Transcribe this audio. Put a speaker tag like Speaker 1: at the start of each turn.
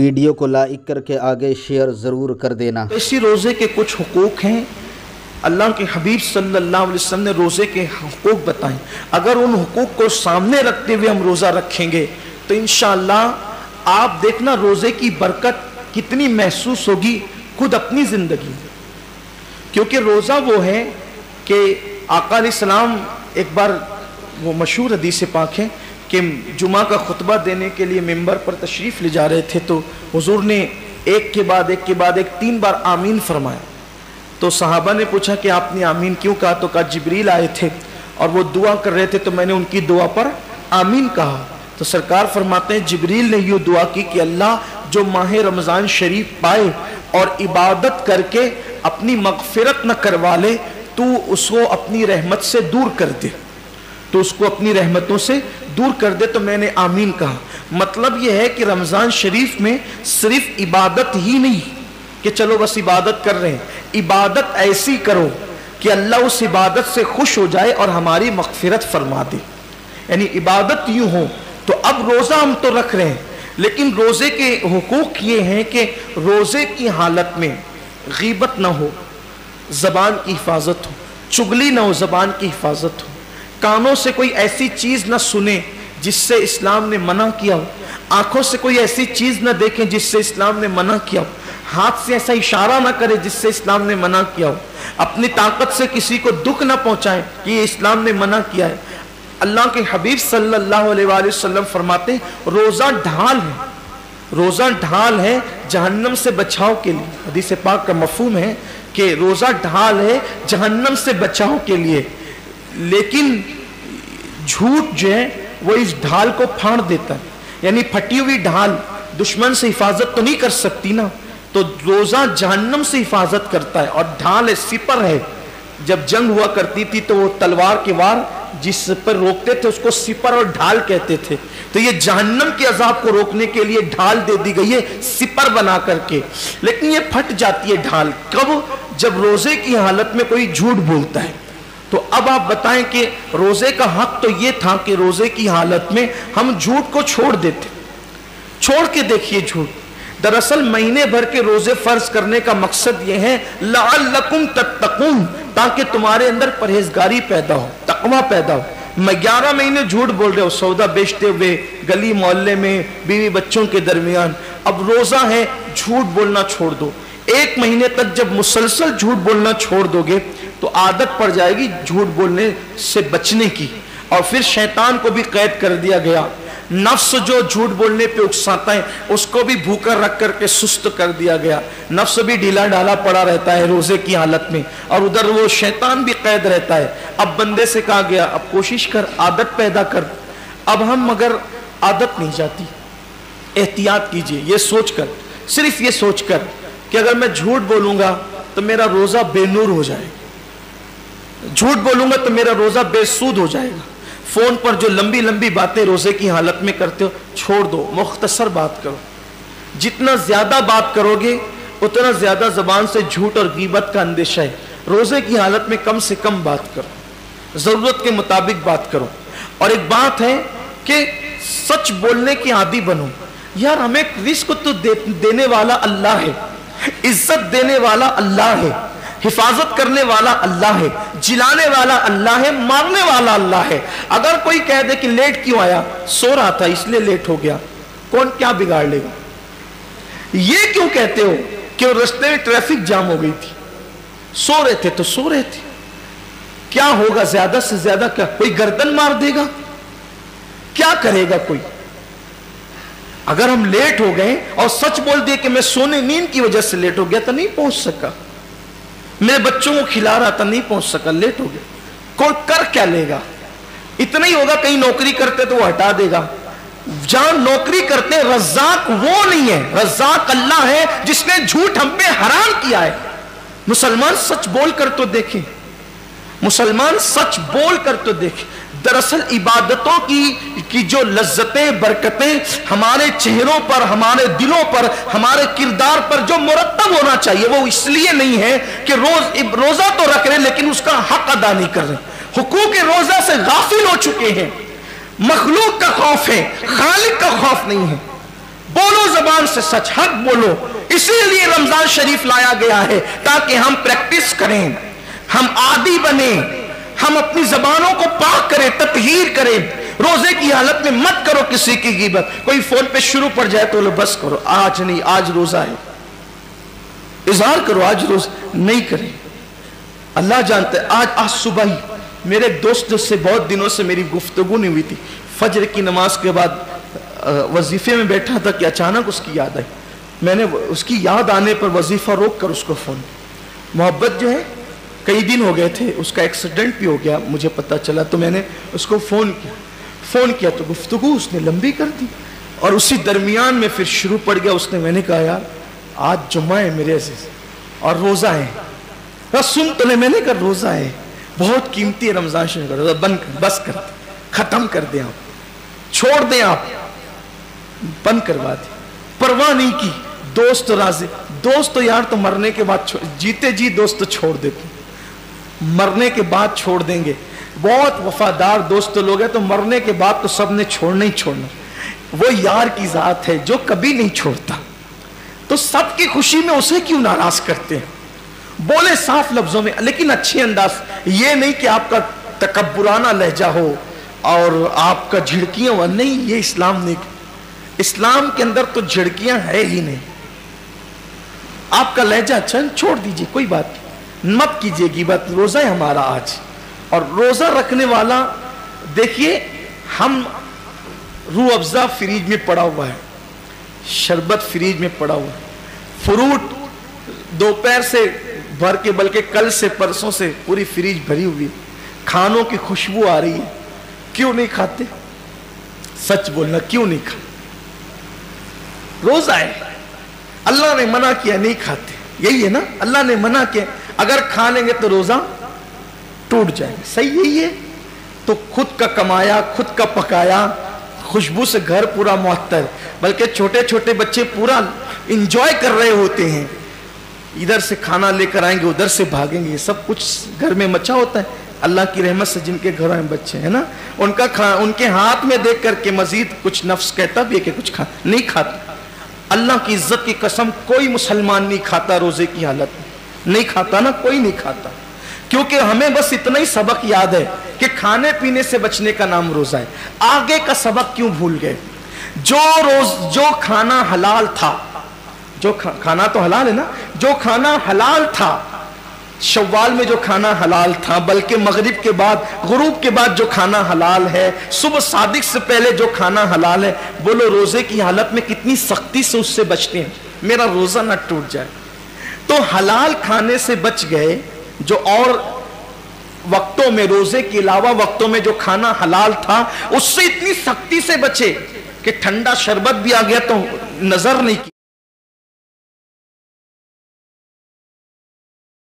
Speaker 1: Video को like करके आगे शेयर ज़रूर कर देना।
Speaker 2: इसी रोज़े के कुछ हुकूक हैं, अल्लाह के हबीब सल्लल्लाहु अलैहि वसल्लम ने रोज़े के हुकूक बताएं। अगर उन हुकूक को सामने रखते हुए हम रोज़ा रखेंगे तो इंशाअल्लाह आप देखना रोज़े की बरकत कितनी महसूस होगी खुद अपनी ज़िंदगी में। क्योंकि रोज़ा वो है कि आका अलैहिस्सलाम एक बार, वो मशहूर हदीस पाक है कि जुमा का खुतबा देने के लिए मिंबर पर तशरीफ़ ले जा रहे थे तो हुजूर ने एक के बाद एक 3 बार आमीन फरमाया। तो सहाबा ने पूछा कि आपने आमीन क्यों कहा? तो कहा जिब्रील आए थे और वो दुआ कर रहे थे तो मैंने उनकी दुआ पर आमीन कहा। तो सरकार फरमाते हैं जिब्रील ने यूँ दुआ की कि अल्लाह जो माह रमज़ान शरीफ पाए और इबादत करके अपनी मग़फ़िरत न करवा ले, तू उसको अपनी रहमत से दूर कर दे, तो उसको अपनी रहमतों से दूर कर दे। तो मैंने आमीन कहा। मतलब यह है कि रमज़ान शरीफ में सिर्फ इबादत ही नहीं कि चलो बस इबादत कर रहे हैं, इबादत ऐसी करो कि अल्लाह उस इबादत से खुश हो जाए और हमारी मग़फ़िरत फरमा दे। यानी इबादत यूँ हो। तो अब रोज़ा हम तो रख रहे हैं, लेकिन रोज़े के हुकूक ये हैं कि रोज़े की हालत में गीबत ना हो, ज़बान की हिफाजत हो, चुगली ना हो, ज़बान की हिफाजत हो, कानों से कोई ऐसी चीज़ ना सुने जिससे इस्लाम ने मना किया हो, आँखों से कोई ऐसी चीज़ ना देखें जिससे इस्लाम ने मना किया हो, हाथ से ऐसा इशारा ना करे जिससे इस्लाम ने मना किया हो, अपनी ताकत से किसी को दुख ना पहुँचाएं कि ये इस्लाम ने मना किया है। अल्लाह के हबीब सल्लल्लाहु अलैहि वसल्लम फरमाते हैं रोज़ा ढाल है, रोज़ा ढाल है जहन्नम से बचाव के लिए। हदीस पाक का मफ़हूम है कि रोज़ा ढाल है जहन्नम से बचाव के लिए, लेकिन झूठ जो है वो इस ढाल को फाड़ देता है। यानी फटी हुई ढाल दुश्मन से हिफाजत तो नहीं कर सकती ना, तो रोज़ा जहन्नम से हिफाजत करता है। और ढाल है, सिपर है। जब जंग हुआ करती थी तो वो तलवार के वार जिस पर रोकते थे उसको सिपर और ढाल कहते थे। तो ये जहन्नम के अजाब को रोकने के लिए ढाल दे दी गई है सिपर बना करके, लेकिन ये फट जाती है ढाल कब? जब रोज़े की हालत में कोई झूठ बोलता है। तो अब आप बताएं कि रोज़े का हक तो ये था कि रोज़े की हालत में हम झूठ को छोड़ देते। छोड़ के देखिए झूठ। दरअसल महीने भर के रोज़े फ़र्ज करने का मकसद ये है लअल्लकुम तत्तकून, ताकि तुम्हारे अंदर परहेजगारी पैदा हो, तकवा पैदा हो। मैं 11 महीने झूठ बोल रहे हो सौदा बेचते हुए गली मोहल्ले में बीवी बच्चों के दरमियान, अब रोज़ा है झूठ बोलना छोड़ दो। 1 महीने तक जब मुसलसल झूठ बोलना छोड़ दोगे तो आदत पड़ जाएगी झूठ बोलने से बचने की, और फिर शैतान को भी कैद कर दिया गया। नफ्स जो झूठ बोलने पे उकसाता है उसको भी भूखा रख करके सुस्त कर दिया गया। नफ्स भी ढीला ढाला पड़ा रहता है रोज़े की हालत में, और उधर वो शैतान भी कैद रहता है। अब बंदे से कहा गया अब कोशिश कर, आदत पैदा कर। अब हम मगर आदत नहीं जाती। एहतियात कीजिए ये सोचकर, सिर्फ ये सोचकर कि अगर मैं झूठ बोलूँगा तो मेरा रोज़ा बेनूर हो जाएगा, झूठ बोलूँगा तो मेरा रोज़ा बेसूद हो जाएगा। फ़ोन पर जो लंबी लंबी बातें रोज़े की हालत में करते हो छोड़ दो, मुख्तसर बात करो। जितना ज़्यादा बात करोगे उतना ज़्यादा ज़बान से झूठ और गीबत का अंदेशा है। रोज़े की हालत में कम से कम बात करो, ज़रूरत के मुताबिक बात करो। और एक बात है कि सच बोलने की आदी बनो। यार हमें रिस्क तो देने वाला अल्लाह है, इज्जत देने वाला अल्लाह है, हिफाजत करने वाला अल्लाह है, जिलाने वाला अल्लाह है, मारने वाला अल्लाह है। अगर कोई कह दे कि लेट क्यों आया, सो रहा था इसलिए लेट हो गया, कौन क्या बिगाड़ लेगा? ये क्यों कहते हो कि वो रास्ते में ट्रैफिक जाम हो गई थी, सो रहे थे तो सो रहे थे, क्या होगा? ज्यादा से ज्यादा क्या कोई गर्दन मार देगा? क्या करेगा कोई? अगर हम लेट हो गए और सच बोल दिए कि मैं सोने नींद की वजह से लेट हो गया तो नहीं पहुंच सका, मेरे बच्चों को खिला रहा था नहीं पहुंच सका, लेट हो गया, कोई कर क्या लेगा? इतना ही होगा कहीं नौकरी करते तो वो हटा देगा। जहां नौकरी करते रज़्ज़ाक वो नहीं है, रज़्ज़ाक अल्लाह है जिसने झूठ हम पे हराम किया है। मुसलमान सच बोल कर तो देखें, मुसलमान सच बोल कर तो देखें। दरअसल इबादतों की जो लज्जतें बरकतें हमारे चेहरों पर, हमारे दिलों पर, हमारे किरदार पर जो मुरत्तब होना चाहिए वो इसलिए नहीं है कि रोजा तो रख रहे लेकिन उसका हक अदा नहीं कर रहे, हुकूक रोजा से गाफिल हो चुके हैं। मखलूक का खौफ है, खालिक का खौफ नहीं है। बोलो जबान से सच, हक बोलो। इसीलिए रमजान शरीफ लाया गया है ताकि हम प्रैक्टिस करें, हम आदी बने, हम अपनी जबानों को पाक करें, ततहीर करें। रोजे की हालत में मत करो किसी की गीबत। कोई फोन पे शुरू पड़ जाए तो लो बस करो, आज नहीं, आज रोजा है, इजहार करो, आज रोज नहीं करें। अल्लाह जानते है। आज सुबह ही मेरे दोस्त से बहुत दिनों से मेरी गुफ्तगू नहीं हुई थी, फजर की नमाज के बाद वजीफे में बैठा था कि अचानक उसकी याद आई। मैंने उसकी याद आने पर वजीफा रोक कर उसको फोन, मोहब्बत जो है कई दिन हो गए थे, उसका एक्सीडेंट भी हो गया मुझे पता चला, तो मैंने उसको फोन किया तो गुफ्तगू उसने लंबी कर दी और उसी दरमियान में फिर शुरू पड़ गया उसने। मैंने कहा यार आज जुम्मा है मेरे अजीज और रोजा है, सुन तो ले। मैंने कहा रोजा है, बहुत कीमती है रमजान शरीफ का रोजा, बंद कर, बस कर, खत्म कर दें आप, छोड़ दें आप, बंद करवा दें, परवाह नहीं की। दोस्त तो राजी, दोस्त तो यार तो मरने के बाद, जीते जी दोस्त तो छोड़ देते, मरने के बाद छोड़ देंगे। बहुत वफादार दोस्त लोग हैं तो मरने के बाद तो सबने छोड़ना ही छोड़ना। वो यार की जात है जो कभी नहीं छोड़ता, तो सबकी खुशी में उसे क्यों नाराज करते हैं। बोले साफ लफ्जों में लेकिन अच्छे अंदाज, ये नहीं कि आपका तकब्बुराना लहजा हो और आपका झिड़कियां हो, नहीं, ये इस्लाम नहीं। इस्लाम के अंदर तो झिड़कियां है ही नहीं। आपका लहजा अच्छा, छोड़ दीजिए, कोई बात मत कीजिएगी बात। रोजा है हमारा आज, और रोजा रखने वाला देखिए, हम रूह अफ़ज़ा फ्रिज में पड़ा हुआ है, शरबत फ्रिज में पड़ा हुआ है, फ्रूट दोपहर से भर के, बल्कि कल से परसों से पूरी फ्रिज भरी हुई, खानों की खुशबू आ रही है। क्यों नहीं खाते? सच बोलना, क्यों नहीं खाते? रोजा है, अल्लाह ने मना किया, नहीं खाते, यही है ना, अल्लाह ने मना किया। अगर खा लेंगे तो रोजा टूट जाएगा, सही यही है। तो खुद का कमाया, खुद का पकाया, खुशबू से घर पूरा मुअत्तर, बल्कि छोटे छोटे बच्चे पूरा इंजॉय कर रहे होते हैं, इधर से खाना लेकर आएंगे, उधर से भागेंगे, सब कुछ घर में मचा होता है। अल्लाह की रहमत से जिनके घर में बच्चे हैं ना, उनके हाथ में देख करके मजीद कुछ नफ्स कहता भी है कि कुछ नहीं खाता। अल्लाह की इज्जत की कसम, कोई मुसलमान नहीं खाता रोजे की हालत में, नहीं खाता ना, कोई नहीं खाता, क्योंकि हमें बस इतना ही सबक याद है कि खाने पीने से बचने का नाम रोजा है। आगे का सबक क्यों भूल गए? जो खाना हलाल था, जो खाना तो हलाल है ना, जो खाना हलाल था शव्वाल में, जो खाना हलाल था, बल्कि मगरिब के बाद, गुरूब के बाद जो खाना हलाल है, सुबह सादिक से पहले जो खाना हलाल है, बोलो रोजे की हालत में कितनी सख्ती से उससे बचते हैं, मेरा रोजा ना टूट जाए। तो हलाल खाने से बच गए, जो और वक्तों में, रोजे के अलावा वक्तों में जो खाना हलाल था उससे इतनी सख्ती से बचे कि ठंडा शरबत भी आ गया तो नजर नहीं की।